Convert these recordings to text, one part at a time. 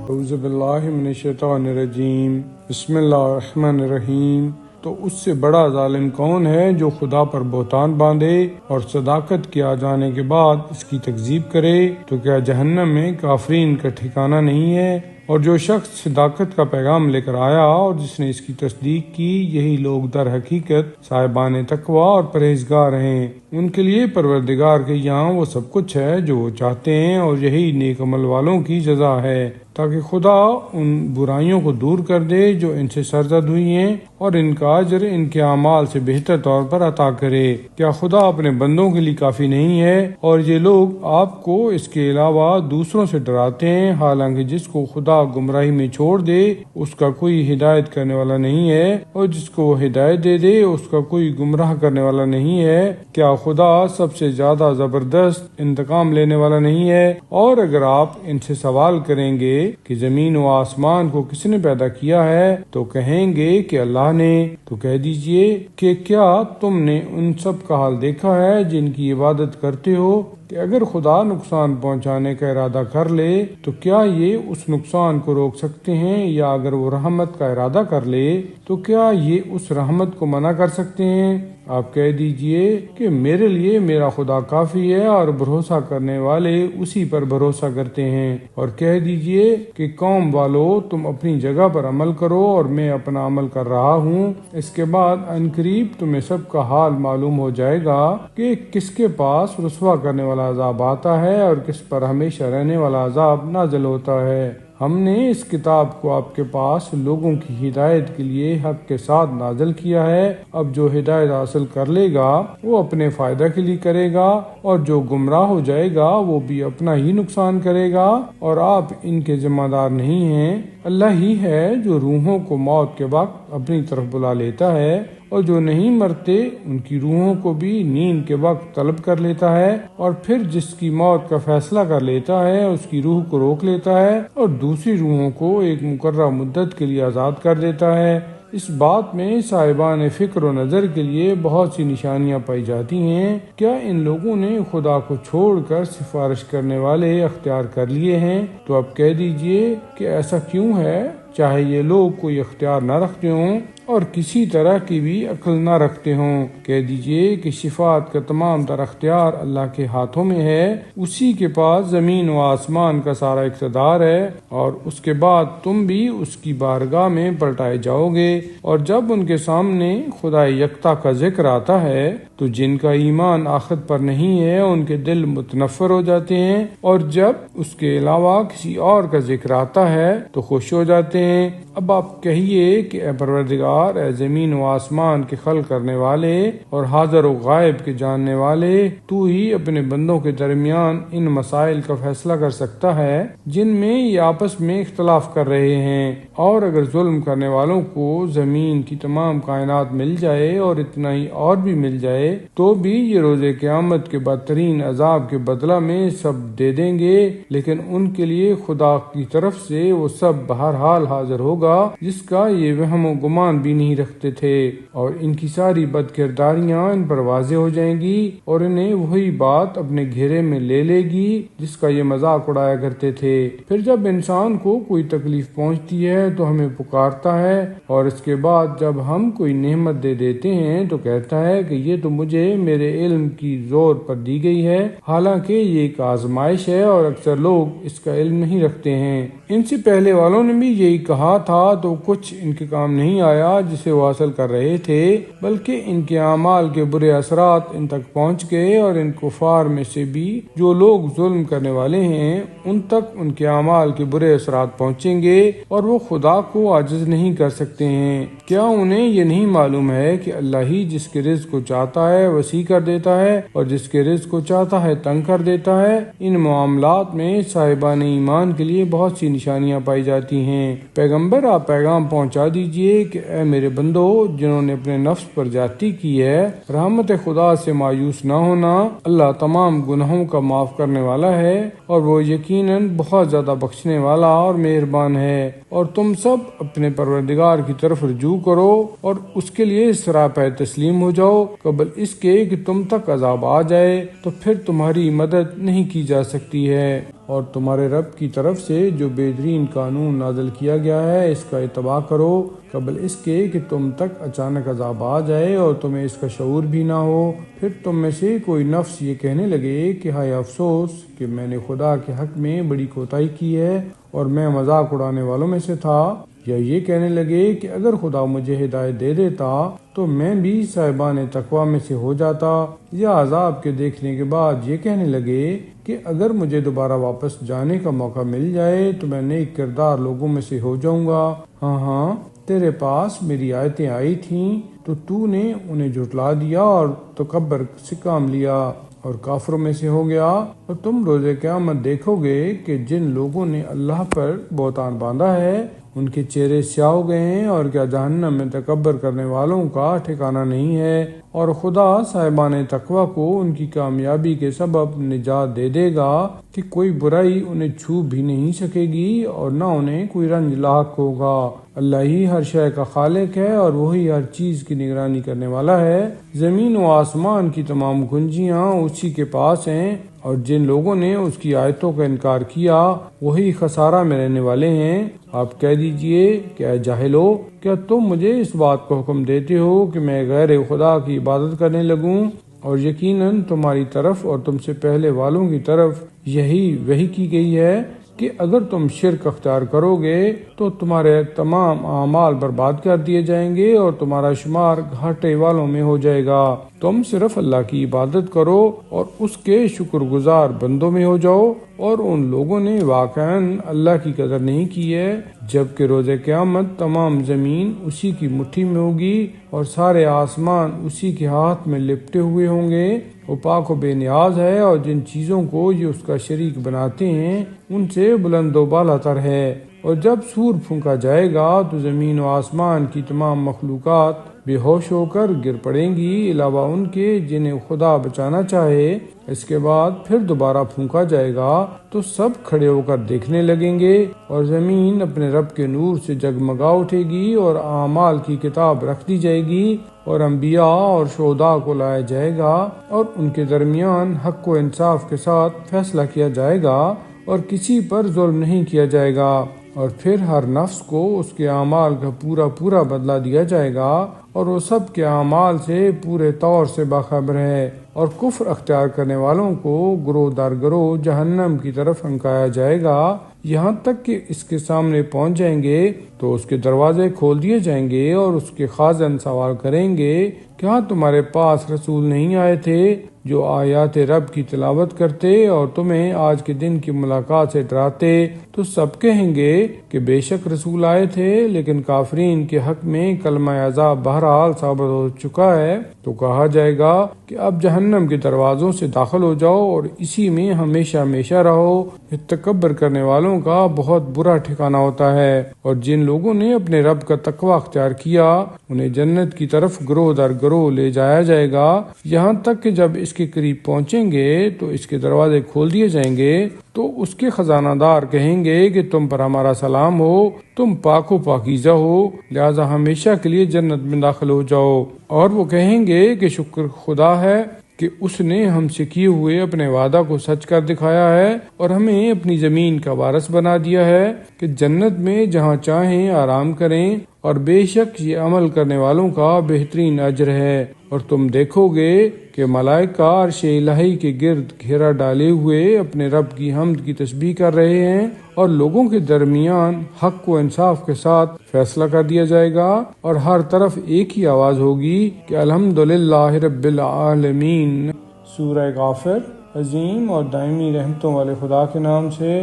اعوذ باللہ من الشیطان الرجیم، بسم اللہ الرحمن الرحیم۔ تو اس سے بڑا ظالم کون ہے جو خدا پر بہتان باندھے اور صداقت کے آ جانے کے بعد اس کی تکذیب کرے؟ تو کیا جہنم میں کافرین کا ٹھکانہ نہیں ہے؟ اور جو شخص صداقت کا پیغام لے کر آیا اور جس نے اس کی تصدیق کی، یہی لوگ در حقیقت صاحبان تقوی اور پرہیزگار ہیں۔ ان کے لیے پروردگار کے یہاں وہ سب کچھ ہے جو وہ چاہتے ہیں، اور یہی نیک عمل والوں کی جزا ہے، تاکہ خدا ان برائیوں کو دور کر دے جو ان سے سرزد ہوئی ہیں، اور ان کا اجر ان کے اعمال سے بہتر طور پر عطا کرے۔ کیا خدا اپنے بندوں کے لیے کافی نہیں ہے؟ اور یہ لوگ آپ کو اس کے علاوہ دوسروں سے ڈراتے ہیں، حالانکہ جس کو خدا گمراہی میں چھوڑ دے اس کا کوئی ہدایت کرنے والا نہیں ہے، اور جس کو وہ ہدایت دے دے اس کا کوئی گمراہ کرنے والا نہیں ہے۔ کیا خدا سب سے زیادہ زبردست انتقام لینے والا نہیں ہے؟ اور اگر آپ ان سے سوال کریں گے کہ زمین و آسمان کو کس نے پیدا کیا ہے، تو کہیں گے کہ اللہ نے۔ تو کہہ دیجئے کہ کیا تم نے ان سب کا حال دیکھا ہے جن کی عبادت کرتے ہو، کہ اگر خدا نقصان پہنچانے کا ارادہ کر لے تو کیا یہ اس نقصان کو روک سکتے ہیں، یا اگر وہ رحمت کا ارادہ کر لے تو کیا یہ اس رحمت کو منع کر سکتے ہیں؟ آپ کہہ دیجئے کہ میرے لیے میرا خدا کافی ہے، اور بھروسہ کرنے والے اسی پر بھروسہ کرتے ہیں۔ اور کہہ دیجئے کہ قوم والو، تم اپنی جگہ پر عمل کرو اور میں اپنا عمل کر رہا ہوں۔ اس کے بعد عنقریب تمہیں سب کا حال معلوم ہو جائے گا کہ کس کے پاس رسوا کرنے والا عذاب آتا ہے اور کس پر ہمیشہ رہنے والا عذاب نازل ہوتا ہے۔ ہم نے اس کتاب کو آپ کے پاس لوگوں کی ہدایت کے لیے حق کے ساتھ نازل کیا ہے۔ اب جو ہدایت حاصل کر لے گا وہ اپنے فائدہ کے لیے کرے گا، اور جو گمراہ ہو جائے گا وہ بھی اپنا ہی نقصان کرے گا، اور آپ ان کے ذمہ دار نہیں ہیں۔ اللہ ہی ہے جو روحوں کو موت کے وقت اپنی طرف بلا لیتا ہے، اور جو نہیں مرتے ان کی روحوں کو بھی نیند کے وقت طلب کر لیتا ہے، اور پھر جس کی موت کا فیصلہ کر لیتا ہے اس کی روح کو روک لیتا ہے، اور دوسری روحوں کو ایک مقررہ مدت کے لیے آزاد کر دیتا ہے۔ اس بات میں صاحبان فکر و نظر کے لیے بہت سی نشانیاں پائی جاتی ہیں۔ کیا ان لوگوں نے خدا کو چھوڑ کر سفارش کرنے والے اختیار کر لیے ہیں؟ تو اب کہہ دیجئے کہ ایسا کیوں ہے؟ چاہے یہ لوگ کوئی اختیار نہ رکھتے ہوں اور کسی طرح کی بھی عقل نہ رکھتے ہوں۔ کہہ دیجئے کہ شفاعت کا تمام تر اختیار اللہ کے ہاتھوں میں ہے، اسی کے پاس زمین و آسمان کا سارا اقتدار ہے، اور اس کے بعد تم بھی اس کی بارگاہ میں پلٹائے جاؤ گے۔ اور جب ان کے سامنے خدا یکتا کا ذکر آتا ہے تو جن کا ایمان آخرت پر نہیں ہے ان کے دل متنفر ہو جاتے ہیں، اور جب اس کے علاوہ کسی اور کا ذکر آتا ہے تو خوش ہو جاتے ہیں۔ اب آپ کہیے کہ اے پروردگار، اے زمین و آسمان کے خلق کرنے والے اور حاضر و غائب کے جاننے والے، تو ہی اپنے بندوں کے درمیان ان مسائل کا فیصلہ کر سکتا ہے جن میں یہ آپس میں اختلاف کر رہے ہیں۔ اور اگر ظلم کرنے والوں کو زمین کی تمام کائنات مل جائے اور اتنا ہی اور بھی مل جائے تو بھی یہ روز قیامت کے بدترین عذاب کے بدلہ میں سب دے دیں گے، لیکن ان کے لیے خدا کی طرف سے وہ سب بہرحال حاضر ہوگا جس کا یہ وہم و گمان بھی نہیں رکھتے تھے، اور ان کی ساری بد کرداریاں ان پر واضح ہو جائیں گی، اور انہیں وہی بات اپنے گھیرے میں لے لے گی جس کا یہ مذاق اڑایا کرتے تھے۔ پھر جب انسان کو کوئی تکلیف پہنچتی ہے تو ہمیں پکارتا ہے، اور اس کے بعد جب ہم کوئی نعمت دے دیتے ہیں تو کہتا ہے کہ یہ تو مجھے میرے علم کی زور پر دی گئی ہے، حالانکہ یہ ایک آزمائش ہے اور اکثر لوگ اس کا علم نہیں رکھتے ہیں۔ ان سے پہلے والوں نے بھی یہی کہا تھا تو کچھ ان کے کام نہیں آیا جسے وہ حاصل کر رہے تھے، بلکہ ان کے اعمال کے برے اثرات ان تک پہنچ گئے، اور ان کفار میں سے بھی جو لوگ ظلم کرنے والے ہیں ان تک ان کے اعمال کے برے اثرات پہنچیں گے، اور وہ خدا کو عاجز نہیں کر سکتے ہیں۔ کیا انہیں یہ نہیں معلوم ہے کہ اللہ ہی جس کے رزق کو چاہتا ہے وسیع کر دیتا ہے، اور جس کے رزق کو چاہتا ہے تنگ کر دیتا ہے؟ ان معاملات میں صاحبان ایمان کے لیے بہت سی نشانیاں پائی جاتی ہیں۔ پیغمبر، آپ پیغام پہنچا دیجئے کہ اے میرے بندو، جنہوں نے اپنے نفس پر زیادتی کی ہے، رحمت خدا سے مایوس نہ ہونا۔ اللہ تمام گناہوں کا معاف کرنے والا ہے، اور وہ یقیناً بہت زیادہ بخشنے والا اور مہربان ہے۔ اور تم سب اپنے پروردگار کی طرف رجوع کرو اور اس کے لیے سراپے تسلیم ہو جاؤ، قبل اس کے کہ تم تک عذاب آ جائے تو پھر تمہاری مدد نہیں کی جا سکتی ہے۔ اور تمہارے رب کی طرف سے جو بہترین قانون نازل کیا گیا ہے اس کا اتباع کرو قبل اس کے کہ تم تک اچانک عذاب آ جائے اور تمہیں اس کا شعور بھی نہ ہو۔ پھر تم میں سے کوئی نفس یہ کہنے لگے کہ ہائے افسوس کہ میں نے خدا کے حق میں بڑی کوتاہی کی ہے اور میں مذاق اڑانے والوں میں سے تھا، یا یہ کہنے لگے کہ اگر خدا مجھے ہدایت دے دیتا تو میں بھی صاحبان تقوی میں سے ہو جاتا، یا عذاب کے دیکھنے کے بعد یہ کہنے لگے کہ اگر مجھے دوبارہ واپس جانے کا موقع مل جائے تو میں نیک کردار لوگوں میں سے ہو جاؤں گا۔ ہاں تیرے پاس میری آیتیں آئی تھیں تو نے انہیں جھٹلا دیا اور تکبر سے کام لیا اور کافروں میں سے ہو گیا۔ اور تم روز قیامت دیکھو گے کہ جن لوگوں نے اللہ پر بہتان باندھا ہے ان کے چہرے سیاہ ہو گئے ہیں، اور کیا جہنم میں تکبر کرنے والوں کا ٹھکانہ نہیں ہے۔ اور خدا صاحبان تقوی کو ان کی کامیابی کے سبب نجات دے دے گا کہ کوئی برائی انہیں چھو بھی نہیں سکے گی اور نہ انہیں کوئی رنج لاحق ہوگا۔ اللہ ہی ہر شے کا خالق ہے اور وہی ہر چیز کی نگرانی کرنے والا ہے۔ زمین و آسمان کی تمام کنجیاں اسی کے پاس ہیں، اور جن لوگوں نے اس کی آیتوں کا انکار کیا وہی خسارہ میں رہنے والے ہیں۔ آپ کہہ دیجئے کہ اے جاہلو، کیا تم مجھے اس بات کو حکم دیتے ہو کہ میں غیر خدا کی عبادت کرنے لگوں؟ اور یقیناً تمہاری طرف اور تم سے پہلے والوں کی طرف یہی وحی کی گئی ہے کہ اگر تم شرک اختیار کرو گے تو تمہارے تمام اعمال برباد کر دیے جائیں گے اور تمہارا شمار گھاٹے والوں میں ہو جائے گا۔ تم صرف اللہ کی عبادت کرو اور اس کے شکر گزار بندوں میں ہو جاؤ۔ اور ان لوگوں نے واقعاً اللہ کی قدر نہیں کی ہے، جبکہ روز قیامت تمام زمین اسی کی مٹھی میں ہوگی اور سارے آسمان اسی کے ہاتھ میں لپٹے ہوئے ہوں گے۔ وہ پاک و بے نیاز ہے اور جن چیزوں کو یہ اس کا شریک بناتے ہیں ان سے بلند و بالا تر ہے۔ اور جب سور پھونکا جائے گا تو زمین و آسمان کی تمام مخلوقات بے ہوش ہو کر گر پڑیں گی علاوہ ان کے جنہیں خدا بچانا چاہے۔ اس کے بعد پھر دوبارہ پھونکا جائے گا تو سب کھڑے ہو کر دیکھنے لگیں گے، اور زمین اپنے رب کے نور سے جگمگا اٹھے گی اور اعمال کی کتاب رکھ دی جائے گی، اور انبیاء اور شہداء کو لایا جائے گا اور ان کے درمیان حق و انصاف کے ساتھ فیصلہ کیا جائے گا اور کسی پر ظلم نہیں کیا جائے گا۔ اور پھر ہر نفس کو اس کے اعمال کا پورا بدلہ دیا جائے گا، اور وہ سب کے اعمال سے پورے طور سے باخبر ہے۔ اور کفر اختیار کرنے والوں کو گروہ در گروہ جہنم کی طرف ہنکایا جائے گا، یہاں تک کہ اس کے سامنے پہنچ جائیں گے تو اس کے دروازے کھول دیے جائیں گے اور اس کے خازن سوال کریں گے، کیا تمہارے پاس رسول نہیں آئے تھے جو آیات رب کی تلاوت کرتے اور تمہیں آج کے دن کی ملاقات سے ڈراتے؟ تو سب کہیں گے کہ بے شک رسول آئے تھے، لیکن کافرین کے حق میں کلمہ عذاب بہرحال ثابت ہو چکا ہے۔ تو کہا جائے گا کہ اب جہنم کے دروازوں سے داخل ہو جاؤ اور اسی میں ہمیشہ ہمیشہ رہو۔ تکبر کرنے والوں کا بہت برا ٹھکانہ ہوتا ہے۔ اور جن لوگوں نے اپنے رب کا تقوی اختیار کیا انہیں جنت کی طرف گروہ در گروہ لے جایا جائے گا، یہاں تک کہ جب اس کے قریب پہنچیں گے تو اس کے دروازے کھول دیے جائیں گے تو اس کے خزانہ دار کہیں گے کہ تم پر ہمارا سلام ہو، تم پاک و پاکیزہ ہو، لہذا ہمیشہ کے لیے جنت میں داخل ہو جاؤ۔ اور وہ کہیں گے کہ شکر خدا ہے کہ اس نے ہم سے کیے ہوئے اپنے وعدہ کو سچ کر دکھایا ہے اور ہمیں اپنی زمین کا وارث بنا دیا ہے کہ جنت میں جہاں چاہیں آرام کریں، اور بے شک یہ عمل کرنے والوں کا بہترین اجر ہے۔ اور تم دیکھو گے کہ ملائکہ عرش الہی کے گرد گھیرا ڈالے ہوئے اپنے رب کی حمد کی تسبیح کر رہے ہیں، اور لوگوں کے درمیان حق و انصاف کے ساتھ فیصلہ کر دیا جائے گا، اور ہر طرف ایک ہی آواز ہوگی کہ الحمدللہ رب العالمین۔ سورہ غافر۔ عظیم اور دائمی رحمتوں والے خدا کے نام سے،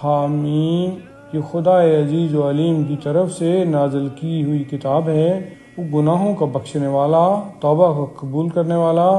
حامیم۔ یہ خدا عزیز و علیم کی طرف سے نازل کی ہوئی کتاب ہے۔ وہ گناہوں کا بخشنے والا، توبہ کو قبول کرنے والا،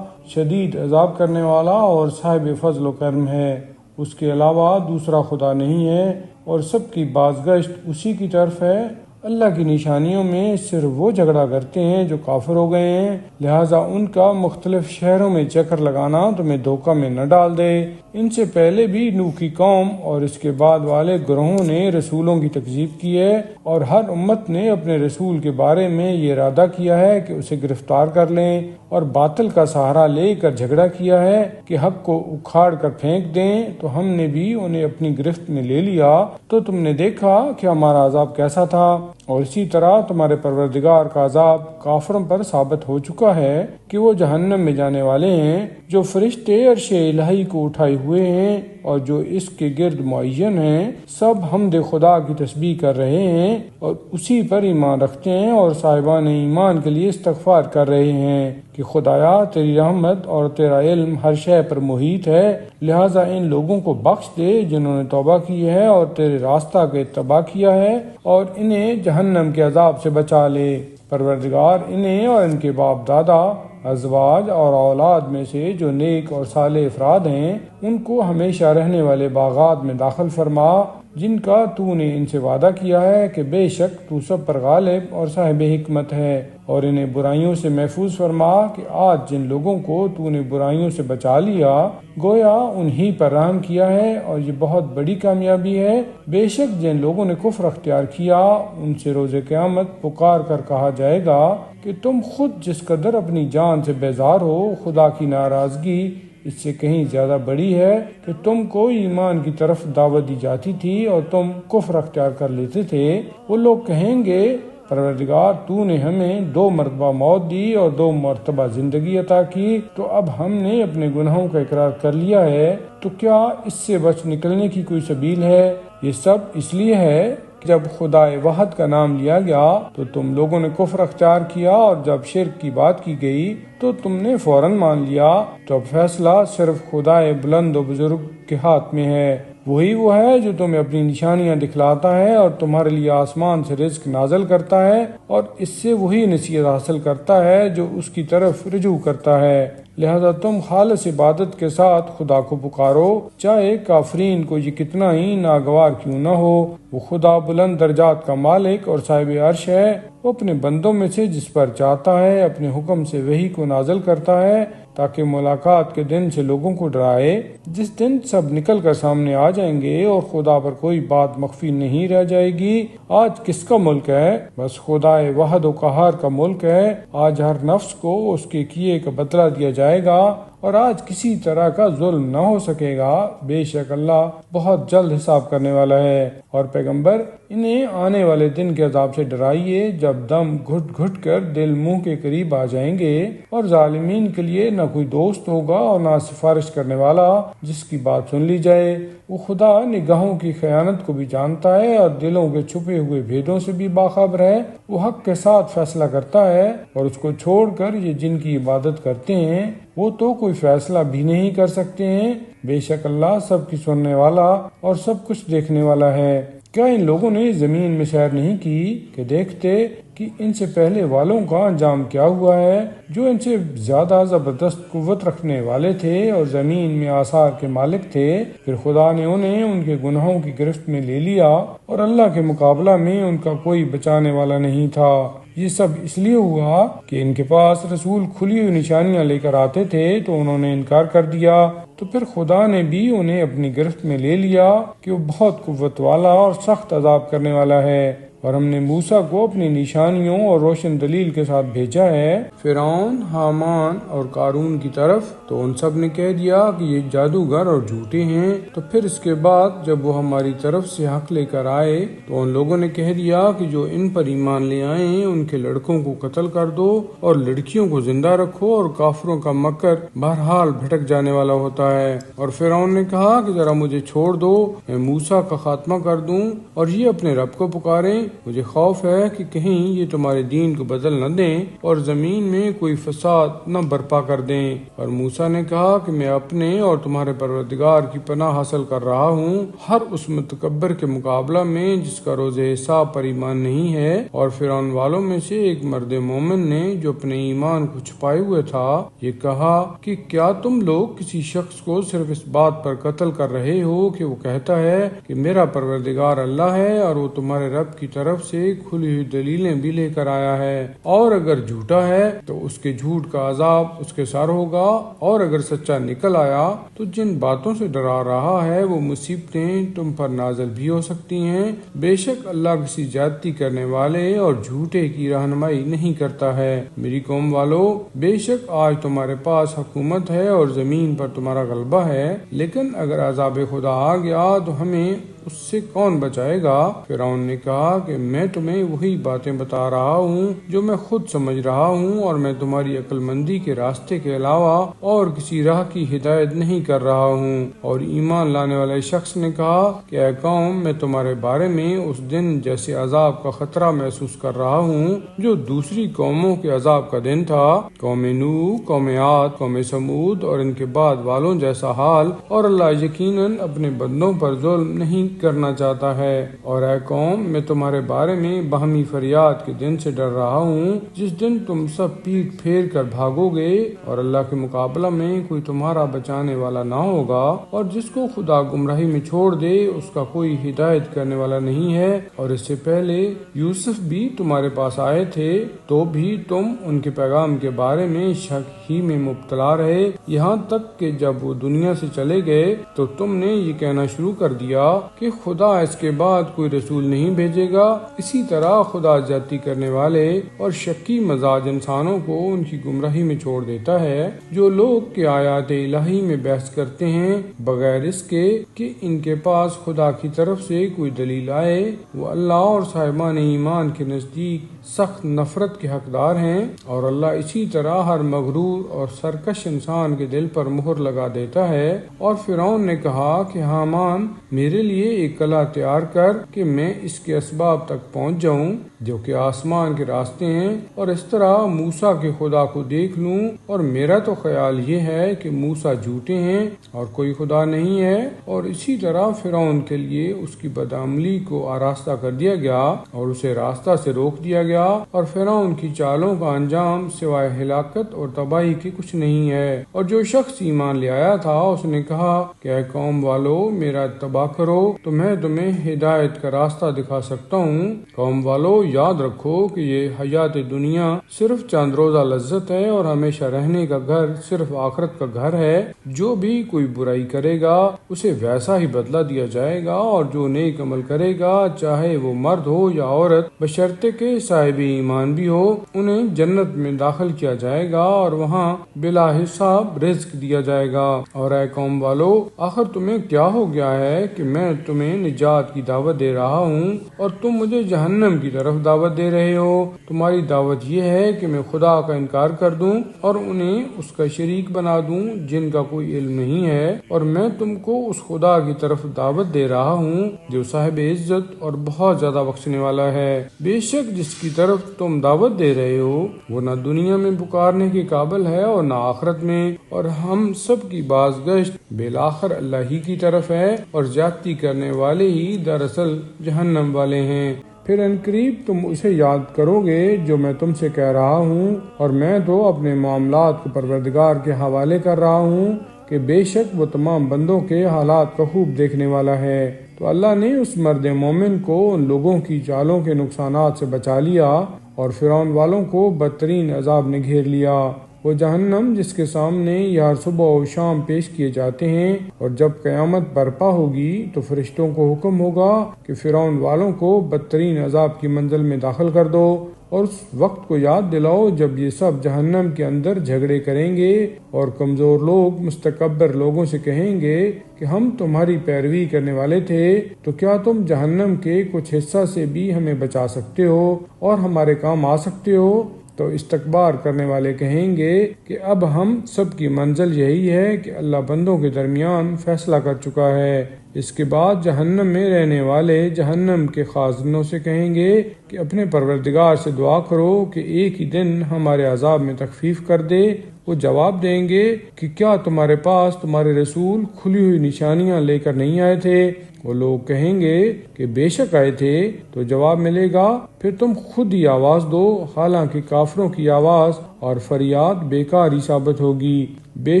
شدید عذاب کرنے والا اور صاحب فضل و کرم ہے۔ اس کے علاوہ دوسرا خدا نہیں ہے، اور سب کی بازگشت اسی کی طرف ہے۔ اللہ کی نشانیوں میں صرف وہ جھگڑا کرتے ہیں جو کافر ہو گئے ہیں، لہٰذا ان کا مختلف شہروں میں چکر لگانا تمہیں دھوکہ میں نہ ڈال دے۔ ان سے پہلے بھی نوح کی قوم اور اس کے بعد والے گروہوں نے رسولوں کی تکذیب کی ہے، اور ہر امت نے اپنے رسول کے بارے میں یہ ارادہ کیا ہے کہ اسے گرفتار کر لیں، اور باطل کا سہارا لے کر جھگڑا کیا ہے کہ حق کو اکھاڑ کر پھینک دیں، تو ہم نے بھی انہیں اپنی گرفت میں لے لیا۔ تو تم نے دیکھا کہ ہمارا عذاب کیسا تھا، اور اسی طرح تمہارے پروردگار کا عذاب کافروں پر ثابت ہو چکا ہے کہ وہ جہنم میں جانے والے ہیں۔ جو فرشتے عرش الہی کو اٹھائے ہوئے ہیں اور جو اس کے گرد معین ہیں، سب حمد خدا کی تسبیح کر رہے ہیں اور اسی پر ایمان رکھتے ہیں، اور صاحبان ایمان کے لیے استغفار کر رہے ہیں کہ خدایا تیری رحمت اور تیرا علم ہر شے پر محیط ہے، لہٰذا ان لوگوں کو بخش دے جنہوں نے توبہ کی ہے اور تیرے راستہ کا اتباع کیا ہے، اور انہیں جہنم کے عذاب سے بچا لے۔ پروردگار انہیں اور ان کے باپ دادا، ازواج اور اولاد میں سے جو نیک اور صالح افراد ہیں ان کو ہمیشہ رہنے والے باغات میں داخل فرما، جن کا تو نے ان سے وعدہ کیا ہے کہ بے شک تو سب پر غالب اور صاحب حکمت ہے، اور انہیں برائیوں سے محفوظ فرما کہ آج جن لوگوں کو تو نے برائیوں سے بچا لیا گویا انہی پر رحم کیا ہے، اور یہ بہت بڑی کامیابی ہے۔ بے شک جن لوگوں نے کفر اختیار کیا ان سے روز قیامت پکار کر کہا جائے گا کہ تم خود جس قدر اپنی جان سے بیزار ہو، خدا کی ناراضگی اس سے کہیں زیادہ بڑی ہے کہ تم کو ایمان کی طرف دعوت دی جاتی تھی اور تم کفر اختیار کر لیتے تھے۔ وہ لوگ کہیں گے پروردگار تو نے ہمیں 2 مرتبہ موت دی اور 2 مرتبہ زندگی عطا کی، تو اب ہم نے اپنے گناہوں کا اقرار کر لیا ہے، تو کیا اس سے بچ نکلنے کی کوئی سبیل ہے؟ یہ سب اس لیے ہے کہ جب خدا وحد کا نام لیا گیا تو تم لوگوں نے کفر اختیار کیا، اور جب شرک کی بات کی گئی تو تم نے فوراً مان لیا۔ تو اب فیصلہ صرف خدا بلند و بزرگ کے ہاتھ میں ہے، وہی وہ ہے جو تمہیں اپنی نشانیاں دکھلاتا ہے اور تمہارے لیے آسمان سے رزق نازل کرتا ہے، اور اس سے وہی نصیحت حاصل کرتا ہے جو اس کی طرف رجوع کرتا ہے۔ لہذا تم خالص عبادت کے ساتھ خدا کو پکارو، چاہے کافرین کو یہ کتنا ہی ناگوار کیوں نہ ہو۔ وہ خدا بلند درجات کا مالک اور صاحب عرش ہے، وہ اپنے بندوں میں سے جس پر چاہتا ہے اپنے حکم سے وحی کو نازل کرتا ہے تاکہ ملاقات کے دن سے لوگوں کو ڈرائے، جس دن سب نکل کر سامنے آ جائیں گے اور خدا پر کوئی بات مخفی نہیں رہ جائے گی۔ آج کس کا ملک ہے؟ بس خدا وحد و قہار کا ملک ہے۔ آج ہر نفس کو اس کے کیے کا بدلہ دیا جائے گا، اور آج کسی طرح کا ظلم نہ ہو سکے گا۔ بے شک اللہ بہت جلد حساب کرنے والا ہے۔ اور پیغمبر انہیں آنے والے دن کے عذاب سے ڈرائیے جب دم گھٹ گھٹ کر دل منہ کے قریب آ جائیں گے، اور ظالمین کے لیے نہ کوئی دوست ہوگا اور نہ سفارش کرنے والا جس کی بات سن لی جائے۔ وہ خدا نگاہوں کی خیانت کو بھی جانتا ہے اور دلوں کے چھپے ہوئے بھیدوں سے بھی باخبر ہے۔ وہ حق کے ساتھ فیصلہ کرتا ہے، اور اس کو چھوڑ کر یہ جن کی عبادت کرتے ہیں وہ تو کوئی فیصلہ بھی نہیں کر سکتے ہیں۔ بے شک اللہ سب کی سننے والا اور سب کچھ دیکھنے والا ہے۔ کیا ان لوگوں نے زمین میں سیر نہیں کی کہ دیکھتے کہ ان سے پہلے والوں کا انجام کیا ہوا ہے، جو ان سے زیادہ زبردست قوت رکھنے والے تھے اور زمین میں آثار کے مالک تھے؟ پھر خدا نے انہیں ان کے گناہوں کی گرفت میں لے لیا، اور اللہ کے مقابلہ میں ان کا کوئی بچانے والا نہیں تھا۔ یہ سب اس لیے ہوا کہ ان کے پاس رسول کھلی ہوئی نشانیاں لے کر آتے تھے تو انہوں نے انکار کر دیا، تو پھر خدا نے بھی انہیں اپنی گرفت میں لے لیا کہ وہ بہت قوت والا اور سخت عذاب کرنے والا ہے۔ اور ہم نے موسیٰ کو اپنی نشانیوں اور روشن دلیل کے ساتھ بھیجا ہے فرعون، حامان اور قارون کی طرف، تو ان سب نے کہہ دیا کہ یہ جادوگر اور جھوٹے ہیں۔ تو پھر اس کے بعد جب وہ ہماری طرف سے حق لے کر آئے تو ان لوگوں نے کہہ دیا کہ جو ان پر ایمان لے آئے ہیں ان کے لڑکوں کو قتل کر دو اور لڑکیوں کو زندہ رکھو، اور کافروں کا مکر بہرحال بھٹک جانے والا ہوتا ہے۔ اور فرعون نے کہا کہ ذرا مجھے چھوڑ دو، میں موسیٰ کا خاتمہ کر دوں اور یہ اپنے رب کو پکاریں، مجھے خوف ہے کہ کہیں یہ تمہارے دین کو بدل نہ دیں اور زمین میں کوئی فساد نہ برپا کر دیں۔ اور موسیٰ نے کہا کہ میں اپنے اور تمہارے پروردگار کی پناہ حاصل کر رہا ہوں ہر اس متکبر کے مقابلہ میں جس کا روز حساب پر ایمان نہیں ہے۔ اور فرعون والوں میں سے ایک مرد مومن نے جو اپنے ایمان کو چھپائے ہوئے تھا یہ کہا کہ کیا تم لوگ کسی شخص کو صرف اس بات پر قتل کر رہے ہو کہ وہ کہتا ہے کہ میرا پروردگار اللہ ہے اور وہ تمہارے رب کی طرف طرف سے کھلی ہوئی دلیلیں بھی لے کر آیا ہے، اور اگر جھوٹا ہے تو اس کے جھوٹ کا عذاب اس کے سر ہوگا، اور اگر سچا نکل آیا تو جن باتوں سے ڈرا رہا ہے وہ مصیبتیں تم پر نازل بھی ہو سکتی ہیں۔ بے شک اللہ کسی زیادتی کرنے والے اور جھوٹے کی رہنمائی نہیں کرتا ہے۔ میری قوم والو، بے شک آج تمہارے پاس حکومت ہے اور زمین پر تمہارا غلبہ ہے، لیکن اگر عذاب خدا آ گیا تو ہمیں اس سے کون بچائے گا؟ فرعون نے کہا کہ میں تمہیں وہی باتیں بتا رہا ہوں جو میں خود سمجھ رہا ہوں، اور میں تمہاری عقل مندی کے راستے کے علاوہ اور کسی راہ کی ہدایت نہیں کر رہا ہوں۔ اور ایمان لانے والے شخص نے کہا کہ اے قوم، میں تمہارے بارے میں اس دن جیسے عذاب کا خطرہ محسوس کر رہا ہوں جو دوسری قوموں کے عذاب کا دن تھا، قوم نوح، قوم عاد، قوم سمود اور ان کے بعد والوں جیسا حال، اور اللہ یقیناً اپنے بندوں پر ظلم نہیں کرنا چاہتا ہے۔ اور اے قوم، میں تمہارے بارے میں باہمی فریاد کے دن سے ڈر رہا ہوں جس دن تم سب پیٹ پھیر کر بھاگو گے اور اللہ کے مقابلہ میں کوئی تمہارا بچانے والا نہ ہوگا، اور جس کو خدا گمراہی میں چھوڑ دے اس کا کوئی ہدایت کرنے والا نہیں ہے۔ اور اس سے پہلے یوسف بھی تمہارے پاس آئے تھے تو بھی تم ان کے پیغام کے بارے میں شک ہی میں مبتلا رہے، یہاں تک کہ جب وہ دنیا سے چلے گئے تو تم نے یہ کہنا شروع کر دیا کہ خدا اس کے بعد کوئی رسول نہیں بھیجے گا۔ اسی طرح خدا زیادتی کرنے والے اور شکی مزاج انسانوں کو ان کی گمراہی میں چھوڑ دیتا ہے، جو لوگ کہ آیات الہی میں بحث کرتے ہیں بغیر اس کے کہ ان کے پاس خدا کی طرف سے کوئی دلیل آئے، وہ اللہ اور صاحبان ایمان کے نزدیک سخت نفرت کے حقدار ہیں۔ اور اللہ اسی طرح ہر مغرور اور سرکش انسان کے دل پر مہر لگا دیتا ہے۔ اور فرعون نے کہا کہ حامان، میرے لیے ایک قلعہ تیار کر کہ میں اس کے اسباب تک پہنچ جاؤں جو کہ آسمان کے راستے ہیں، اور اس طرح موسیٰ کے خدا کو دیکھ لوں۔ اور میرا تو خیال یہ ہے کہ موسیٰ جھوٹے ہیں اور کوئی خدا نہیں ہے۔ اور اسی طرح فرعون کے لیے اس کی بدعملی کو آراستہ کر دیا گیا اور اسے راستہ سے روک دیا گیا، اور فرعون کی چالوں کا انجام سوائے ہلاکت اور تباہی کے کچھ نہیں ہے۔ اور جو شخص ایمان لے آیا تھا اس نے کہا کہ اے قوم والو، میرا اتباع کرو تو میں تمہیں ہدایت کا راستہ دکھا سکتا ہوں۔ قوم والو، یاد رکھو کہ یہ حیات دنیا صرف چند روزہ لذت ہے اور ہمیشہ رہنے کا گھر صرف آخرت کا گھر ہے۔ جو بھی کوئی برائی کرے گا اسے ویسا ہی بدلہ دیا جائے گا، اور جو نیک عمل کرے گا چاہے وہ مرد ہو یا عورت، بشرطے کہ صاحب ایمان بھی ہو، انہیں جنت میں داخل کیا جائے گا اور وہاں بلا حساب رزق دیا جائے گا۔ اور اے قوم والو، آخر تمہیں کیا ہو گیا ہے کہ میں تمہیں نجات کی دعوت دے رہا ہوں اور تم مجھے جہنم کی طرف دعوت دے رہے ہو؟ تمہاری دعوت یہ ہے کہ میں خدا کا انکار کر دوں اور انہیں اس کا شریک بنا دوں جن کا کوئی علم نہیں ہے، اور میں تم کو اس خدا کی طرف دعوت دے رہا ہوں جو صاحب عزت اور بہت زیادہ بخشنے والا ہے۔ بے شک جس کی طرف تم دعوت دے رہے ہو وہ نہ دنیا میں پکارنے کے قابل ہے اور نہ آخرت میں، اور ہم سب کی بازگشت بالآخر اللہ ہی کی طرف ہے، اور زیادتی کرنے والے ہی دراصل جہنم والے ہیں۔ پھر انقریب تم اسے یاد کرو گے جو میں تم سے کہہ رہا ہوں، اور میں تو اپنے معاملات کو پروردگار کے حوالے کر رہا ہوں کہ بے شک وہ تمام بندوں کے حالات کا خوب دیکھنے والا ہے۔ تو اللہ نے اس مرد مومن کو ان لوگوں کی چالوں کے نقصانات سے بچا لیا، اور فرعون والوں کو بدترین عذاب نے گھیر لیا، وہ جہنم جس کے سامنے یہ ہر صبح و شام پیش کیے جاتے ہیں۔ اور جب قیامت برپا ہوگی تو فرشتوں کو حکم ہوگا کہ فرعون والوں کو بدترین عذاب کی منزل میں داخل کر دو، اور اس وقت کو یاد دلاؤ جب یہ سب جہنم کے اندر جھگڑے کریں گے، اور کمزور لوگ مستکبر لوگوں سے کہیں گے کہ ہم تمہاری پیروی کرنے والے تھے، تو کیا تم جہنم کے کچھ حصہ سے بھی ہمیں بچا سکتے ہو اور ہمارے کام آ سکتے ہو؟ تو استکبار کرنے والے کہیں گے کہ اب ہم سب کی منزل یہی ہے کہ اللہ بندوں کے درمیان فیصلہ کر چکا ہے۔ اس کے بعد جہنم میں رہنے والے جہنم کے خازنوں سے کہیں گے کہ اپنے پروردگار سے دعا کرو کہ ایک ہی دن ہمارے عذاب میں تخفیف کر دے۔ وہ جواب دیں گے کہ کیا تمہارے پاس تمہارے رسول کھلی ہوئی نشانیاں لے کر نہیں آئے تھے؟ وہ لوگ کہیں گے کہ بے شک آئے تھے۔ تو جواب ملے گا پھر تم خود ہی آواز دو، حالانکہ کافروں کی آواز اور فریاد بیکار ہی ثابت ہوگی۔ بے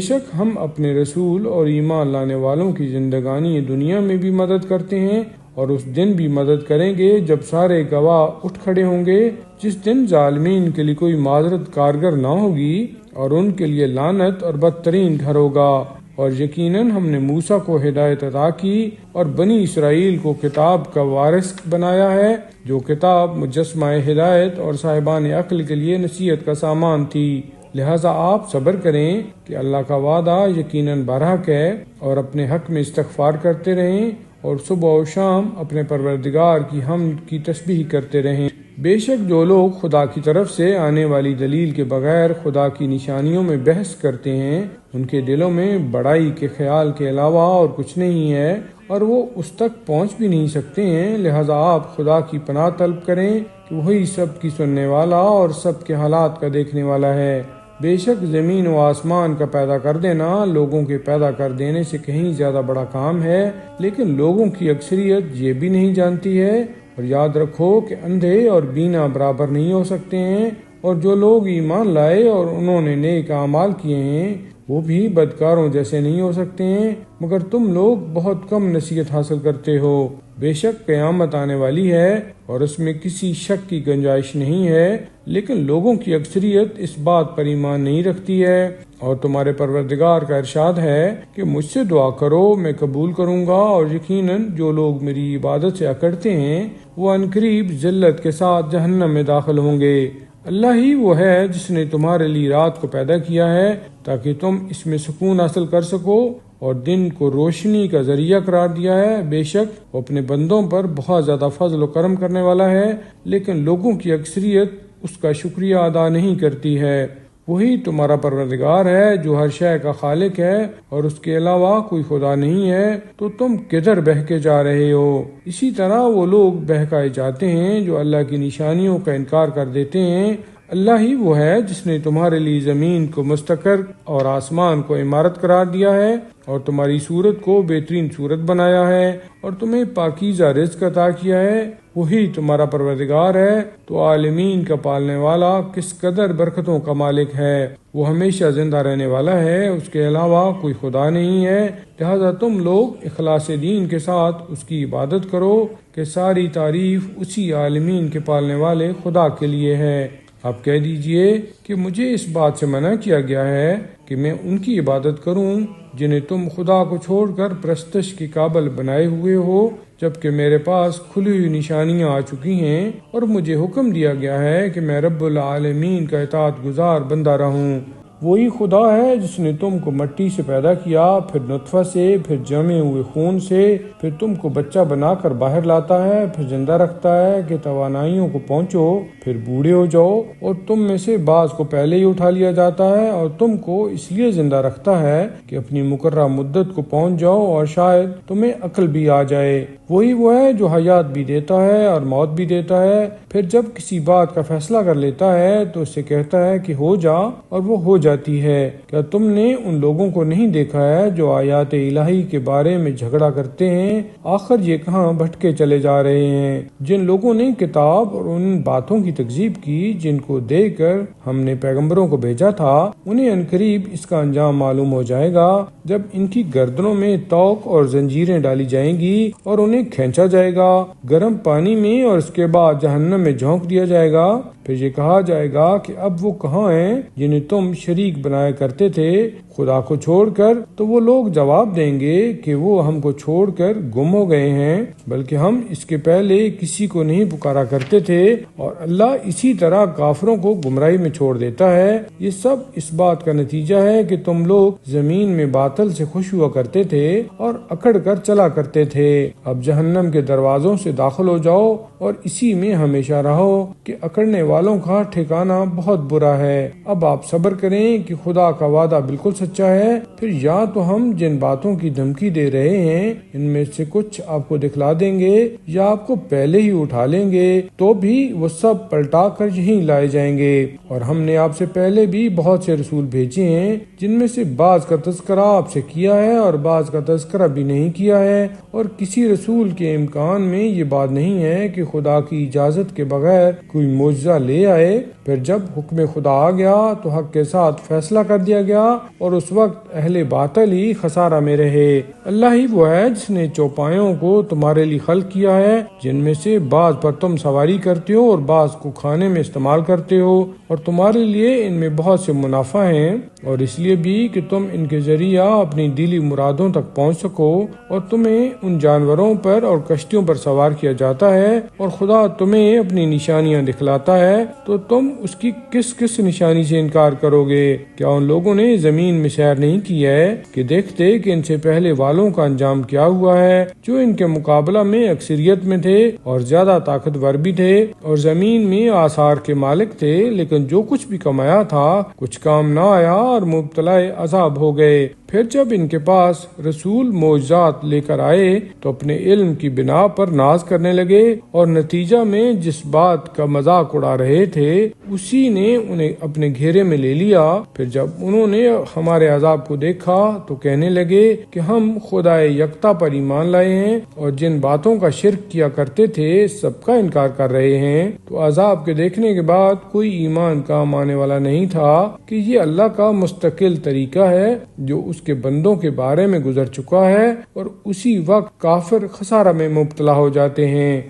شک ہم اپنے رسول اور ایمان لانے والوں کی زندگانی دنیا میں بھی مدد کرتے ہیں اور اس دن بھی مدد کریں گے جب سارے گواہ اٹھ کھڑے ہوں گے، جس دن ظالمین کے لیے کوئی معذرت کارگر نہ ہوگی اور ان کے لیے لعنت اور بدترین گھر ہوگا۔ اور یقیناً ہم نے موسیٰ کو ہدایت عطا کی اور بنی اسرائیل کو کتاب کا وارث بنایا ہے، جو کتاب مجسمہ ہدایت اور صاحبان عقل کے لیے نصیحت کا سامان تھی۔ لہٰذا آپ صبر کریں کہ اللہ کا وعدہ یقیناً برحق ہے، اور اپنے حق میں استغفار کرتے رہیں اور صبح و شام اپنے پروردگار کی حمد کی تسبیح کرتے رہیں۔ بے شک جو لوگ خدا کی طرف سے آنے والی دلیل کے بغیر خدا کی نشانیوں میں بحث کرتے ہیں، ان کے دلوں میں بڑائی کے خیال کے علاوہ اور کچھ نہیں ہے، اور وہ اس تک پہنچ بھی نہیں سکتے ہیں۔ لہٰذا آپ خدا کی پناہ طلب کریں کہ وہی سب کی سننے والا اور سب کے حالات کا دیکھنے والا ہے۔ بے شک زمین و آسمان کا پیدا کر دینا لوگوں کے پیدا کر دینے سے کہیں زیادہ بڑا کام ہے، لیکن لوگوں کی اکثریت یہ بھی نہیں جانتی ہے۔ اور یاد رکھو کہ اندھے اور بینا برابر نہیں ہو سکتے ہیں، اور جو لوگ ایمان لائے اور انہوں نے نیک اعمال کیے ہیں وہ بھی بدکاروں جیسے نہیں ہو سکتے ہیں، مگر تم لوگ بہت کم نصیحت حاصل کرتے ہو۔ بے شک قیامت آنے والی ہے اور اس میں کسی شک کی گنجائش نہیں ہے، لیکن لوگوں کی اکثریت اس بات پر ایمان نہیں رکھتی ہے۔ اور تمہارے پروردگار کا ارشاد ہے کہ مجھ سے دعا کرو میں قبول کروں گا، اور یقیناً جو لوگ میری عبادت سے اکڑتے ہیں وہ عنقریب ذلت کے ساتھ جہنم میں داخل ہوں گے۔ اللہ ہی وہ ہے جس نے تمہارے لیے رات کو پیدا کیا ہے تاکہ تم اس میں سکون حاصل کر سکو، اور دن کو روشنی کا ذریعہ قرار دیا ہے۔ بے شک وہ اپنے بندوں پر بہت زیادہ فضل و کرم کرنے والا ہے، لیکن لوگوں کی اکثریت اس کا شکریہ ادا نہیں کرتی ہے۔ وہی تمہارا پروردگار ہے جو ہر شے کا خالق ہے، اور اس کے علاوہ کوئی خدا نہیں ہے، تو تم کدھر بہکے جا رہے ہو؟ اسی طرح وہ لوگ بہکائے جاتے ہیں جو اللہ کی نشانیوں کا انکار کر دیتے ہیں۔ اللہ ہی وہ ہے جس نے تمہارے لیے زمین کو مستقر اور آسمان کو عمارت قرار دیا ہے، اور تمہاری صورت کو بہترین صورت بنایا ہے، اور تمہیں پاکیزہ رزق عطا کیا ہے۔ وہی تمہارا پروردگار ہے تو عالمین کا پالنے والا کس قدر برکتوں کا مالک ہے۔ وہ ہمیشہ زندہ رہنے والا ہے، اس کے علاوہ کوئی خدا نہیں ہے، لہذا تم لوگ اخلاص دین کے ساتھ اس کی عبادت کرو کہ ساری تعریف اسی عالمین کے پالنے والے خدا کے لیے ہے۔ آپ کہہ دیجئے کہ مجھے اس بات سے منع کیا گیا ہے کہ میں ان کی عبادت کروں جنہیں تم خدا کو چھوڑ کر پرستش کے قابل بنائے ہوئے ہو، جبکہ میرے پاس کھلی ہوئی نشانیاں آ چکی ہیں، اور مجھے حکم دیا گیا ہے کہ میں رب العالمین کا اطاعت گزار بندہ رہوں۔ وہی خدا ہے جس نے تم کو مٹی سے پیدا کیا، پھر نطفہ سے، پھر جمے ہوئے خون سے، پھر تم کو بچہ بنا کر باہر لاتا ہے، پھر زندہ رکھتا ہے کہ توانائیوں کو پہنچو، پھر بوڑھے ہو جاؤ، اور تم میں سے بعض کو پہلے ہی اٹھا لیا جاتا ہے، اور تم کو اس لیے زندہ رکھتا ہے کہ اپنی مقررہ مدت کو پہنچ جاؤ اور شاید تمہیں عقل بھی آ جائے۔ وہی وہ ہے جو حیات بھی دیتا ہے اور موت بھی دیتا ہے، پھر جب کسی بات کا فیصلہ کر لیتا ہے تو اسے کہتا ہے کہ ہو جا، اور وہ ہو جاتی ہے۔ کیا تم نے ان لوگوں کو نہیں دیکھا ہے جو آیات الہی کے بارے میں جھگڑا کرتے ہیں؟ آخر یہ کہاں بھٹکے چلے جا رہے ہیں؟ جن لوگوں نے کتاب اور ان باتوں کی تکذیب کی جن کو دے کر ہم نے پیغمبروں کو بھیجا تھا، انہیں عنقریب اس کا انجام معلوم ہو جائے گا، جب ان کی گردنوں میں توق اور زنجیریں ڈالی جائیں گی اور انہیں کھینچا جائے گا گرم پانی میں، اور اس کے بعد جہنم میں جھونک دیا جائے گا۔ پھر یہ کہا جائے گا کہ اب وہ کہاں ہیں جنہیں تم شریک بنایا کرتے تھے خدا کو چھوڑ کر؟ تو وہ لوگ جواب دیں گے کہ وہ ہم کو چھوڑ کر گم ہو گئے ہیں، بلکہ ہم اس کے پہلے کسی کو نہیں پکارا کرتے تھے، اور اللہ اسی طرح کافروں کو گمراہی میں چھوڑ دیتا ہے۔ یہ سب اس بات کا نتیجہ ہے کہ تم لوگ زمین میں باطل سے خوش ہوا کرتے تھے اور اکڑ کر چلا کرتے تھے۔ اب جہنم کے دروازوں سے داخل ہو جاؤ اور اسی میں ہمیشہ رہو کہ اکڑنے والوں کا ٹھکانہ بہت برا ہے۔ اب آپ صبر کریں کہ خدا کا وعدہ بالکل سچا ہے، پھر یا تو ہم جن باتوں کی دھمکی دے رہے ہیں ان میں سے کچھ آپ کو دکھلا دیں گے، یا آپ کو پہلے ہی اٹھا لیں گے، تو بھی وہ سب پلٹا کر یہیں لائے جائیں گے۔ اور ہم نے آپ سے پہلے بھی بہت سے رسول بھیجے ہیں جن میں سے بعض کا تذکرہ آپ سے کیا ہے اور بعض کا تذکرہ بھی نہیں کیا ہے، اور کسی رسول کے امکان میں یہ بات نہیں ہے کہ خدا کی اجازت کے بغیر کوئی معجزہ لے آئے۔ پھر جب حکم خدا آ گیا تو حق کے ساتھ بعد فیصلہ کر دیا گیا اور اس وقت اہل باطل ہی خسارہ میں رہے۔ اللہ ہی وہ ہے جس نے چوپایوں کو تمہارے لیے خلق کیا ہے، جن میں سے بعض پر تم سواری کرتے ہو اور بعض کو کھانے میں استعمال کرتے ہو، اور تمہارے لیے ان میں بہت سے منافع ہیں، اور اس لیے بھی کہ تم ان کے ذریعہ اپنی دلی مرادوں تک پہنچ سکو، اور تمہیں ان جانوروں پر اور کشتیوں پر سوار کیا جاتا ہے، اور خدا تمہیں اپنی نشانیاں دکھلاتا ہے، تو تم اس کی کس کس نشانی سے انکار کرو گے؟ کیا ان لوگوں نے زمین میں سیر نہیں کی ہے کہ دیکھتے کہ ان سے پہلے والوں کا انجام کیا ہوا ہے، جو ان کے مقابلہ میں اکثریت میں تھے اور زیادہ طاقتور بھی تھے اور زمین میں آثار کے مالک تھے، لیکن جو کچھ بھی کمایا تھا کچھ کام نہ آیا اور مبتلا عذاب ہو گئے۔ پھر جب ان کے پاس رسول معجزات لے کر آئے تو اپنے علم کی بنا پر ناز کرنے لگے، اور نتیجہ میں جس بات کا مذاق اڑا رہے تھے اسی نے انہیں اپنے گھیرے میں لے لیا۔ پھر جب انہوں نے ہمارے عذاب کو دیکھا تو کہنے لگے کہ ہم خدا یکتا پر ایمان لائے ہیں، اور جن باتوں کا شرک کیا کرتے تھے سب کا انکار کر رہے ہیں۔ تو عذاب کے دیکھنے کے بعد کوئی ایمان کام آنے والا نہیں تھا کہ یہ اللہ کا مستقل طریقہ ہے جو اس کے بندوں کے بارے میں گزر چکا ہے، اور اسی وقت کافر خسارہ میں مبتلا ہو جاتے ہیں۔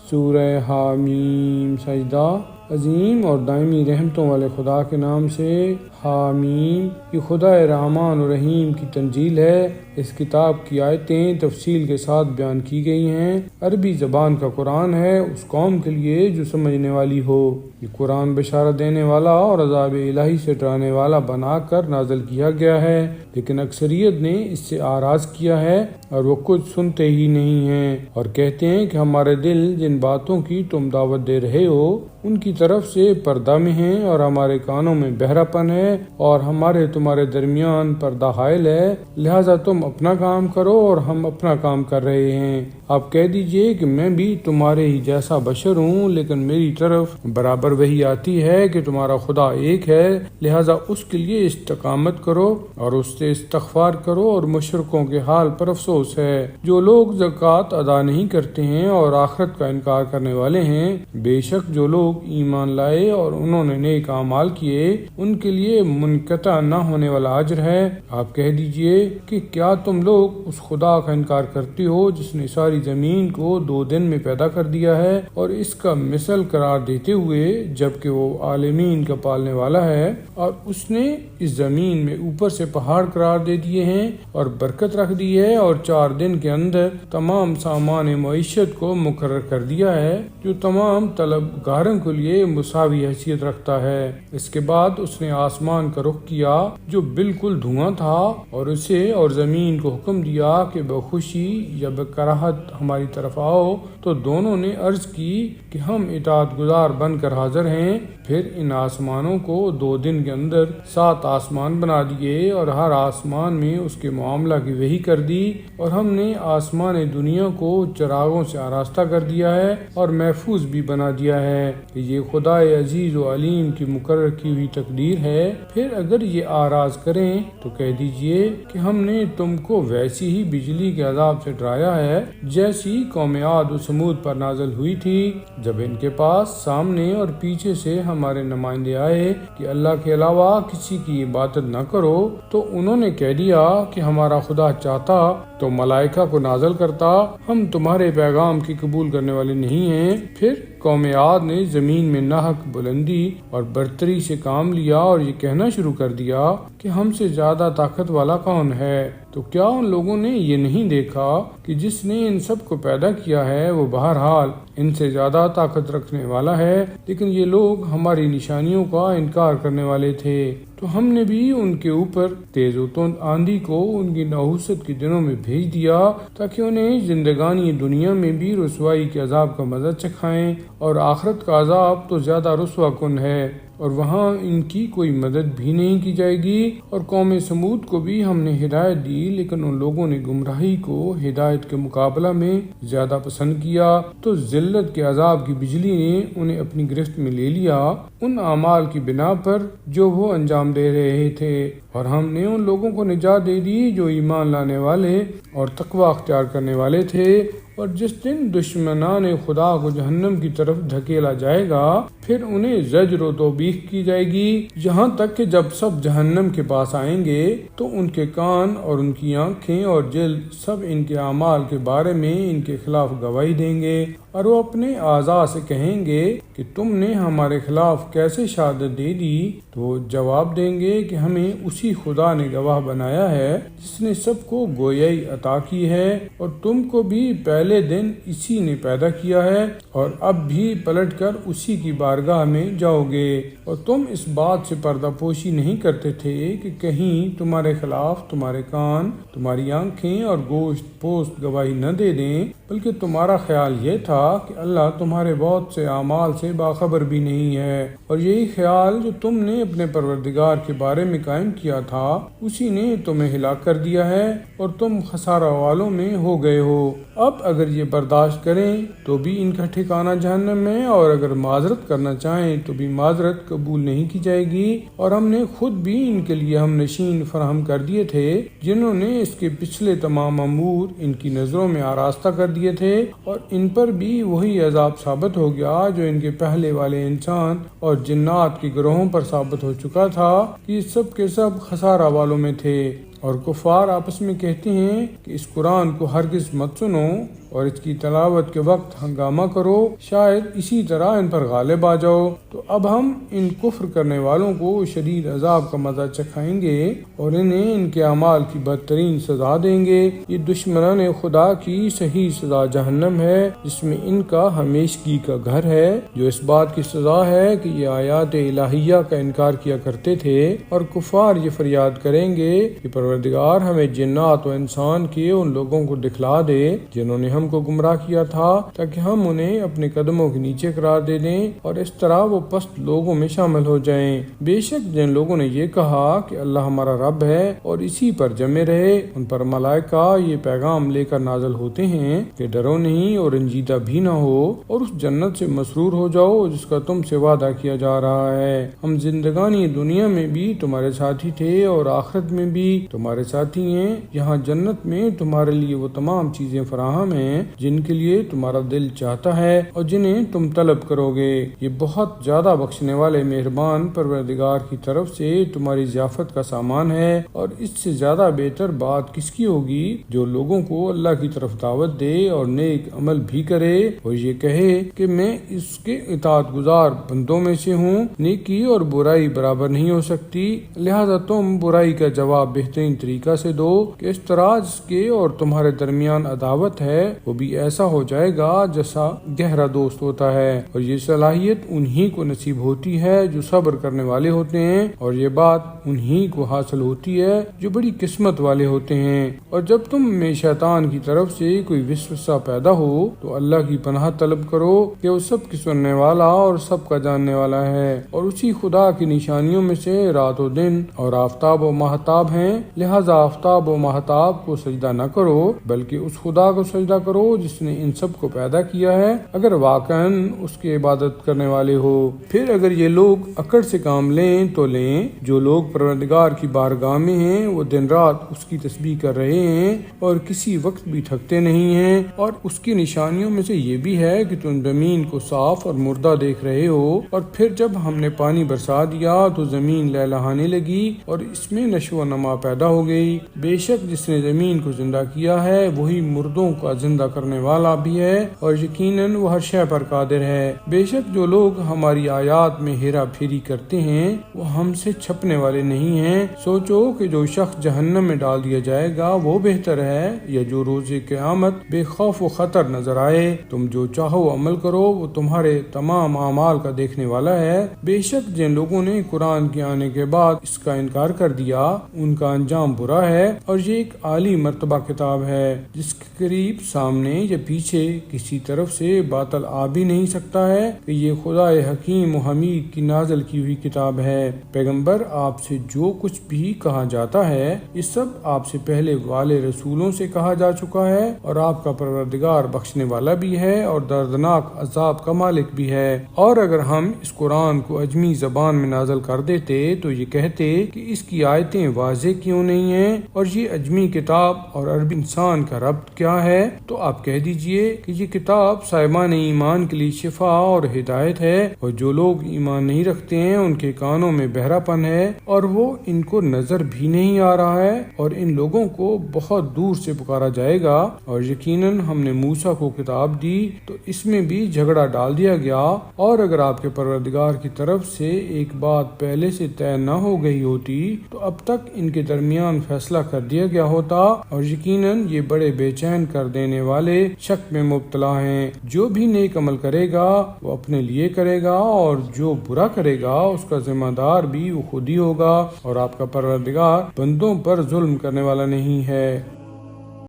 سورہ حامیم۔ سجدہ۔ عظیم اور دائمی رحمتوں والے خدا کے نام سے۔ حامیم۔ یہ خدا رحمان و رحیم کی تنزیل ہے۔ اس کتاب کی آیتیں تفصیل کے ساتھ بیان کی گئی ہیں۔ عربی زبان کا قرآن ہے اس قوم کے لیے جو سمجھنے والی ہو۔ یہ قرآن بشارت دینے والا اور عذاب الہی سے ڈرانے والا بنا کر نازل کیا گیا ہے، لیکن اکثریت نے اس سے اعراض کیا ہے اور وہ کچھ سنتے ہی نہیں ہیں، اور کہتے ہیں کہ ہمارے دل جن باتوں کی تم دعوت دے رہے ہو ان کی طرف سے پردہ میں ہیں، اور ہمارے کانوں میں بہرا پن ہے، اور ہمارے تمہارے درمیان پردہ حائل ہے، لہذا تم اپنا کام کرو اور ہم اپنا کام کر رہے ہیں۔ آپ کہہ دیجئے کہ میں بھی تمہارے ہی جیسا بشر ہوں، لیکن میری طرف برابر وہی آتی ہے کہ تمہارا خدا ایک ہے، لہذا اس کے لیے استقامت کرو اور اس سے استغفار کرو، اور مشرکوں کے حال پر افسوس ہے جو لوگ زکوٰۃ ادا نہیں کرتے ہیں اور آخرت کا انکار کرنے والے ہیں۔ بے شک جو لوگ ایمان لائے اور انہوں نے نیک اعمال کیے ان کے لیے منقطع نہ ہونے والا اجر ہے۔ آپ کہہ دیجئے کہ کیا تم لوگ اس خدا کا انکار کرتے ہو جس نے ساری زمین کو 2 دن میں پیدا کر دیا ہے، اور اس کا مثل قرار دیتے ہوئے جبکہ وہ عالمین کا پالنے والا ہے، اور اس نے اس زمین میں اوپر سے پہاڑ قرار دے دیے ہیں اور برکت رکھ دی ہے، اور 4 دن کے اندر تمام سامان معیشت کو مقرر کر دیا ہے جو تمام طلبگاروں کے لیے مساوی حیثیت رکھتا ہے۔ اس کے بعد اس نے آسمان کا رخ کیا جو بالکل دھواں تھا، اور اسے اور زمین کو حکم دیا کہ بخوشی یا بکراہت ہماری طرف آؤ، تو دونوں نے عرض کی کہ ہم اطاعت گزار بن کر حاضر ہیں۔ پھر ان آسمانوں کو 2 دن کے اندر 7 آسمان بنا دیے، اور ہر آسمان میں اس کے معاملہ کی وحی کر دی، اور ہم نے آسمان دنیا کو چراغوں سے آراستہ کر دیا ہے اور محفوظ بھی بنا دیا ہے۔ یہ خدا عزیز و علیم کی مقرر کی ہوئی تقدیر ہے۔ پھر اگر یہ اعراض کریں تو کہہ دیجئے کہ ہم نے تم کو ویسی ہی بجلی کے عذاب سے ڈرایا ہے جیسی قوم عاد و سمود پر نازل ہوئی تھی، جب ان کے پاس سامنے اور پیچھے سے ہمارے نمائندے آئے کہ اللہ کے علاوہ کسی کی عبادت نہ کرو، تو انہوں نے کہہ دیا کہ ہمارا خدا چاہتا تو ملائکہ کو نازل کرتا، ہم تمہارے پیغام کی قبول کرنے والے نہیں ہیں۔ پھر قوم عاد نے زمین میں ناحق بلندی اور برتری سے کام لیا اور یہ کہنا شروع کر دیا کہ ہم سے زیادہ طاقت والا کون ہے؟ تو کیا ان لوگوں نے یہ نہیں دیکھا کہ جس نے ان سب کو پیدا کیا ہے وہ بہرحال ان سے زیادہ طاقت رکھنے والا ہے؟ لیکن یہ لوگ ہماری نشانیوں کا انکار کرنے والے تھے، تو ہم نے بھی ان کے اوپر تیز و تند آندھی کو ان کی نحوست کے دنوں میں بھیج دیا تاکہ انہیں زندگانی دنیا میں بھی رسوائی کے عذاب کا مزہ چکھائیں، اور آخرت کا عذاب تو زیادہ رسوا کن ہے، اور وہاں ان کی کوئی مدد بھی نہیں کی جائے گی۔ اور قوم سمود کو بھی ہم نے ہدایت دی، لیکن ان لوگوں نے گمراہی کو ہدایت کے مقابلہ میں زیادہ پسند کیا، تو ذلت کے عذاب کی بجلی نے انہیں اپنی گرفت میں لے لیا ان اعمال کی بنا پر جو وہ انجام دے رہے تھے، اور ہم نے ان لوگوں کو نجات دے دی جو ایمان لانے والے اور تقوی اختیار کرنے والے تھے۔ اور جس دن دشمنان خدا کو جہنم کی طرف دھکیلا جائے گا پھر انہیں زجر و توبیخ کی جائے گی، یہاں تک کہ جب سب جہنم کے پاس آئیں گے تو ان کے کان اور ان کی آنکھیں اور جلد سب ان کے اعمال کے بارے میں ان کے خلاف گواہی دیں گے، اور وہ اپنے اعضاء سے کہیں گے کہ تم نے ہمارے خلاف کیسے شہادت دے دی؟ تو وہ جواب دیں گے کہ ہمیں اسی خدا نے گواہ بنایا ہے جس نے سب کو گویائی عطا کی ہے، اور تم کو بھی پہلے دن اسی نے پیدا کیا ہے، اور اب بھی پلٹ کر اسی کی بارگاہ میں جاؤ گے۔ اور تم اس بات سے پردہ پوشی نہیں کرتے تھے کہ کہیں تمہارے خلاف تمہارے کان، تمہاری آنکھیں اور گوشت پوست گواہی نہ دے دیں، بلکہ تمہارا خیال یہ تھا کہ اللہ تمہارے بہت سے اعمال سے باخبر بھی نہیں ہے، اور یہی خیال جو تم نے اپنے پروردگار کے بارے میں قائم کیا تھا اسی نے تمہیں ہلاک کر دیا ہے، اور تم خسارہ والوں میں ہو گئے ہو۔ اب اگر یہ برداشت کریں تو بھی ان کا ٹھکانہ جہنم ہے، اور اگر معذرت کرنا چاہیں تو بھی معذرت قبول نہیں کی جائے گی۔ اور ہم نے خود بھی ان کے لیے ہم نشین فراہم کر دیے تھے جنہوں نے اس کے پچھلے تمام امور ان کی نظروں میں آراستہ کر دیے تھے، اور ان پر بھی وہی عذاب ثابت ہو گیا جو ان کے پہلے والے انسان اور جنات کے گروہوں پر ثابت ہو چکا تھا کہ سب کے سب خسارہ والوں میں تھے۔ اور کفار آپس میں کہتے ہیں کہ اس قرآن کو ہرگز مت سنو اور اس کی تلاوت کے وقت ہنگامہ کرو، شاید اسی طرح ان پر غالب آ جاؤ۔ تو اب ہم ان کفر کرنے والوں کو شدید عذاب کا مزہ چکھائیں گے اور انہیں ان کے اعمال کی بدترین سزا دیں گے۔ یہ دشمنان خدا کی صحیح سزا جہنم ہے جس میں ان کا ہمیشگی کا گھر ہے، جو اس بات کی سزا ہے کہ یہ آیات الہیہ کا انکار کیا کرتے تھے۔ اور کفار یہ فریاد کریں گے کہ پروردگار ہمیں جنات و انسان کے ان لوگوں کو دکھلا دے جنہوں نے ہم کو گمراہ کیا تھا، تاکہ ہم انہیں اپنے قدموں کے نیچے قرار دے دیں اور اس طرح وہ پست لوگوں میں شامل ہو جائیں۔ بے شک جن لوگوں نے یہ کہا کہ اللہ ہمارا رب ہے اور اسی پر جمے رہے، ان پر ملائکہ یہ پیغام لے کر نازل ہوتے ہیں کہ ڈرو نہیں اور رنجیدہ بھی نہ ہو، اور اس جنت سے مسرور ہو جاؤ جس کا تم سے وعدہ کیا جا رہا ہے۔ ہم زندگانی دنیا میں بھی تمہارے ساتھی تھے اور آخرت میں بھی تمہارے ساتھی ہیں، یہاں جنت میں تمہارے لیے وہ تمام چیزیں فراہم ہیں جن کے لیے تمہارا دل چاہتا ہے اور جنہیں تم طلب کرو گے۔ یہ بہت زیادہ بخشنے والے مہربان پروردگار کی طرف سے تمہاری ضیافت کا سامان ہے، اور اس سے زیادہ بہتر بات کس کی ہوگی جو لوگوں کو اللہ کی طرف دعوت دے اور نیک عمل بھی کرے اور یہ کہے کہ میں اس کے اطاعت گزار بندوں میں سے ہوں۔ نیکی اور برائی برابر نہیں ہو سکتی، لہذا تم برائی کا جواب بہترین طریقہ سے دو کہ اس طرح جس کے اور تمہارے درمیان عداوت ہے وہ بھی ایسا ہو جائے گا جیسا گہرا دوست ہوتا ہے، اور یہ صلاحیت انہی کو نصیب ہوتی ہے جو صبر کرنے والے ہوتے ہیں، اور یہ بات انہی کو حاصل ہوتی ہے جو بڑی قسمت والے ہوتے ہیں۔ اور جب تم میں شیطان کی طرف سے کوئی وسوسہ پیدا ہو تو اللہ کی پناہ طلب کرو کہ وہ سب کی سننے والا اور سب کا جاننے والا ہے، اور اسی خدا کی نشانیوں میں سے رات و دن اور آفتاب و ماہتاب ہیں، لہذا آفتاب و ماہتاب کو سجدہ نہ کرو بلکہ اس خدا کو سجدہ کرو جس نے ان سب کو پیدا کیا ہے، اگر واقعاً اس کی عبادت کرنے والے ہو۔ پھر اگر یہ لوگ اکڑ سے کام لیں تو لیں، جو لوگ پروردگار کی بارگاہ میں ہیں وہ دن رات اس کی تسبیح کر رہے ہیں اور کسی وقت بھی تھکتے نہیں ہیں، اور اس کی نشانیوں میں سے یہ بھی ہے کہ تم زمین کو صاف اور مردہ دیکھ رہے ہو، اور پھر جب ہم نے پانی برسا دیا تو زمین لہلہانے لگی اور اس میں نشو و نما پیدا ہو گئی۔ بے شک جس نے زمین کو زندہ کیا ہے وہی مردوں کا زندہ کرنے والا بھی ہے، اور یقیناً وہ ہر شے پر قادر ہے۔ بے شک جو لوگ ہماری آیات میں ہیرا پھیری کرتے ہیں وہ ہم سے چھپنے والے نہیں ہیں۔ سوچو کہ جو شخص جہنم میں ڈال دیا جائے گا وہ بہتر ہے یا جو روز قیامت بے خوف و خطر نظر آئے۔ تم جو چاہو عمل کرو، وہ تمہارے تمام اعمال کا دیکھنے والا ہے۔ بے شک جن لوگوں نے قرآن کے آنے کے بعد اس کا انکار کر دیا ان کا انجام انجام برا ہے، اور یہ ایک عالی مرتبہ کتاب ہے جس کے قریب سامنے یا پیچھے کسی طرف سے باطل آ بھی نہیں سکتا ہے کہ یہ خدا حکیم و حمید کی نازل کی ہوئی کتاب ہے۔ پیغمبر، آپ سے جو کچھ بھی کہا جاتا ہے یہ سب آپ سے پہلے والے رسولوں سے کہا جا چکا ہے، اور آپ کا پروردگار بخشنے والا بھی ہے اور دردناک عذاب کا مالک بھی ہے۔ اور اگر ہم اس قرآن کو عجمی زبان میں نازل کر دیتے تو یہ کہتے کہ اس کی آیتیں واضح کیوں نہیں ہیں، اور یہ عجمی کتاب اور عربی انسان کا ربط کیا ہے؟ تو آپ کہہ دیجئے کہ یہ کتاب صاحبان ایمان کے لیے شفا اور ہدایت ہے، اور جو لوگ ایمان نہیں رکھتے ہیں ان کے کانوں میں بہرا پن ہے اور وہ ان کو نظر بھی نہیں آ رہا ہے، اور ان لوگوں کو بہت دور سے پکارا جائے گا۔ اور یقیناً ہم نے موسیٰ کو کتاب دی تو اس میں بھی جھگڑا ڈال دیا گیا، اور اگر آپ کے پروردگار کی طرف سے ایک بات پہلے سے طے نہ ہو گئی ہوتی تو اب تک ان کے درمیان فیصلہ کر دیا گیا ہوتا، اور یقیناً یہ بڑے بے چین کر دینے والے شک میں مبتلا ہیں۔ جو بھی نیک عمل کرے گا وہ اپنے لیے کرے گا، اور جو برا کرے گا اس کا ذمہ دار بھی وہ خود ہی ہوگا، اور آپ کا پروردگار بندوں پر ظلم کرنے والا نہیں ہے۔